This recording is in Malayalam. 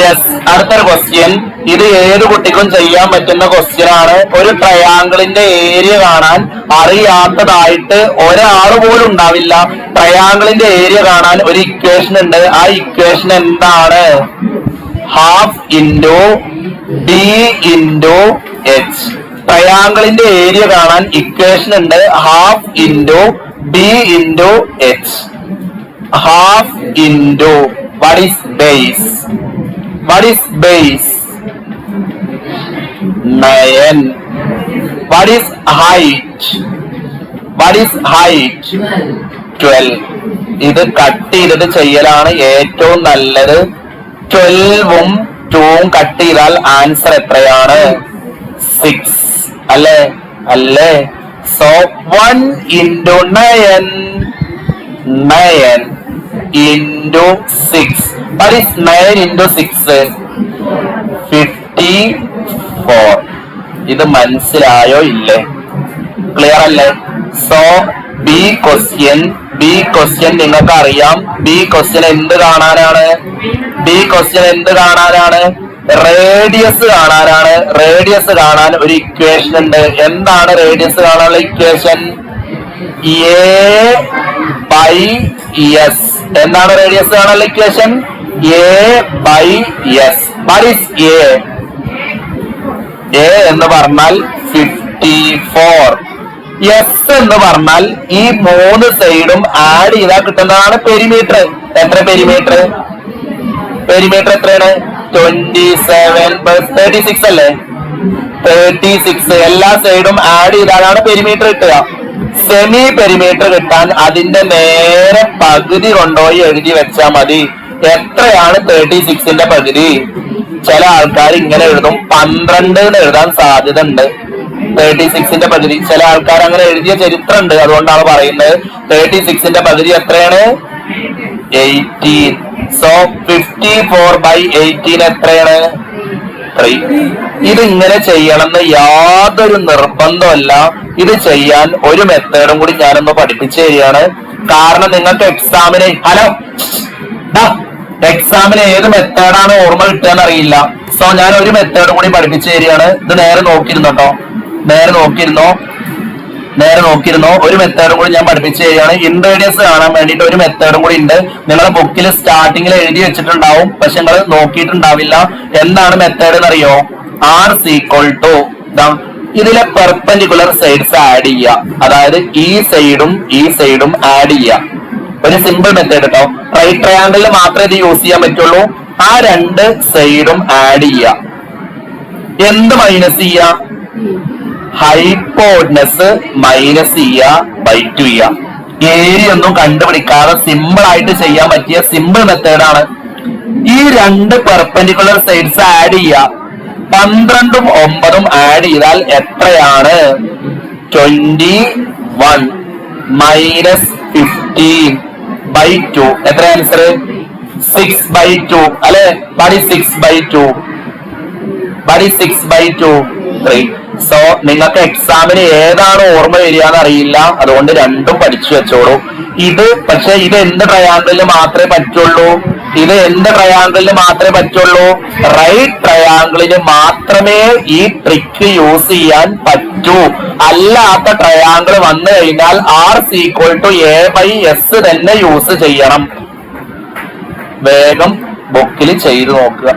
യെസ്. അടുത്തൊരു ക്വസ്റ്റ്യൻ. ഇത് ഏത് കുട്ടിക്കും ചെയ്യാൻ പറ്റുന്ന ക്വസ്റ്റ്യൻ ആണ്. ഒരു ട്രയാങ്കിളിന്റെ ഏരിയ കാണാൻ അറിയാത്തതായിട്ട് ഒരാൾ പോലും ഉണ്ടാവില്ല. ട്രയാങ്കിളിന്റെ ഏരിയ കാണാൻ ഒരു ഇക്വേഷൻ ഉണ്ട്. ആ ഇക്വേഷൻ എന്താണ്? Half into D into H. ട്രയാങ്കിളിന്റെ ഏരിയ കാണാൻ ഇക്വേഷൻ ഉണ്ട്. Half into D into H. Half into what is base? What is base? 9. What is height? What is height? 12. ഇത് കട്ട് ചെയ്തിട്ട് ചെയ്യലാണ് ഏറ്റവും നല്ലത്. 12ഉം 2ഉം കട്ട് ചെയ്താൽ ആൻസർ എത്രയാണ്? 6 അല്ലേ? അല്ലേ? So 1 into 9 into 6. What is 9 into 6? 54. ഇത് മനസ്സിലായോ ഇല്ലേ? ക്ലിയർ അല്ലേ? സോ ബി ക്വസ്റ്റ്യൻ നിങ്ങൾക്ക് അറിയാം. ബി ക്വസ്റ്റ്യൻ എന്ത് കാണാനാണ്? ബി ക്വസ്റ്റ്യൻ എന്ത് കാണാനാണ്? റേഡിയസ് കാണാനാണ്. റേഡിയസ് കാണാൻ ഒരു ഇക്വേഷൻ ഉണ്ട്. എന്താണ് റേഡിയസ് കാണാനുള്ള ഇക്വേഷൻ? A by s. എന്താണ് റേഡിയസ് കാണാനുള്ള equation? A by s. What is a? A എന്ന് പറഞ്ഞാൽ 54. എസ് എന്ന് പറഞ്ഞാൽ ഈ 3 സൈഡും ആഡ് ചെയ്താൽ കിട്ടുന്നതാണ് പെരിമീറ്റർ. എത്ര പെരിമീറ്റർ? പെരിമീറ്റർ എത്രയാണ്? 27 + 36 അല്ലേ? 36. എല്ലാ സൈഡും ആഡ് ചെയ്താലാണ് പെരിമീറ്റർ കിട്ടുക. സെമി പെരിമീറ്റർ കിട്ടാൻ അതിന്റെ നേരെ പകുതി കൊണ്ടുപോയി എഴുതി വെച്ചാൽ മതി. എത്രയാണ് 36ന്റെ പകുതി? ചില ആൾക്കാർ ഇങ്ങനെ എഴുതും, 12 എന്ന് എഴുതാൻ സാധ്യത ഉണ്ട്. 36ന്റെ പകുതി ചില ആൾക്കാർ അങ്ങനെ എഴുതിയ ചരിത്രം ഉണ്ട്. അതുകൊണ്ടാണ് പറയുന്നത് 36ന്റെ പകുതി എത്രയാണ്? 18. സോ 54/18 എത്രയാണ്? 3. ഇത് ഇങ്ങനെ ചെയ്യണമെന്ന് യാതൊരു നിർബന്ധമല്ല. ഇത് ചെയ്യാൻ ഒരു മെത്തേഡും കൂടി ഞാനൊന്ന് പഠിപ്പിച്ചു തരികയാണ്. കാരണം നിങ്ങൾക്ക് എക്സാമിന് എക്സാമിന് ഏത് മെത്തേഡാണ് ഓർമ്മ കിട്ടുകയെന്ന് അറിയില്ല. സോ ഞാൻ ഒരു മെത്തേഡും കൂടി പഠിപ്പിച്ചു തരികയാണ്. ഇത് നേരെ നോക്കിയിരുന്നോ? നേരെ നോക്കിയിരുന്നോ? ഒരു മെത്തേഡും കൂടി ഞാൻ പഠിപ്പിച്ചു തരികയാണ്. ഇൻറേഡിയസ് കാണാൻ വേണ്ടിയിട്ട് ഒരു മെത്തേഡും കൂടി ഉണ്ട്. നിങ്ങളുടെ ബുക്കിൽ സ്റ്റാർട്ടിങ്ങിൽ എഴുതി വെച്ചിട്ടുണ്ടാവും, പക്ഷെ നിങ്ങൾ നോക്കിയിട്ടുണ്ടാവില്ല. എന്താണ് മെത്തേഡ് എന്നറിയോ? R = ഇതിലെ പെർപെൻഡിക്കുലർ സൈഡ്സ് ആഡ് ചെയ്യുക. അതായത് ഈ സൈഡും ആഡ് ചെയ്യുക. ഒരു സിമ്പിൾ മെത്തേഡ് കേട്ടോ. റൈറ്റ് ട്രയാങ്കിളിൽ മാത്രമേ ഇത് യൂസ് ചെയ്യാൻ പറ്റുള്ളൂ. ആ 2 സൈഡും ആഡ് ചെയ്യുക. എന്ത് മൈനസ് ചെയ്യുക? ഹൈപ്പോട്ടനസ് മൈനസ് ചെയ്യുക/2 ചെയ്യുക. ഏരിയ ഒന്നും കണ്ടുപിടിക്കാതെ സിമ്പിൾ ആയിട്ട് ചെയ്യാൻ പറ്റിയ സിമ്പിൾ മെത്തേഡാണ്. ഈ 2 പെർപെൻഡിക്കുലർ സൈഡ്സ് ആഡ് ചെയ്യുക. 12ഉം 9ഉം ആഡ് ചെയ്താൽ എത്രയാണ്? 21 - 15/2. എത്ര ആൻസർ? 6/2 അല്ലെ? 6/2. 3. സോ നിങ്ങൾക്ക് എക്സാമിന് ഏതാണ് ഓർമ്മ വരിക എന്നറിയില്ല. അതുകൊണ്ട് രണ്ടും പഠിച്ചു വെച്ചോളൂ. പക്ഷെ ഇത് എന്ത് ട്രയാങ്കിളിൽ മാത്രമേ പറ്റുള്ളൂ? റൈറ്റ് ട്രയാങ്കിളിന് മാത്രമേ ഈ ട്രിക്ക് യൂസ് ചെയ്യാൻ പറ്റൂ. അല്ലാത്ത ട്രയാങ്കിൾ വന്നു കഴിഞ്ഞാൽ R = A/S തന്നെ യൂസ് ചെയ്യണം. വേഗം ബുക്കിൽ ചെയ്തു നോക്കുക.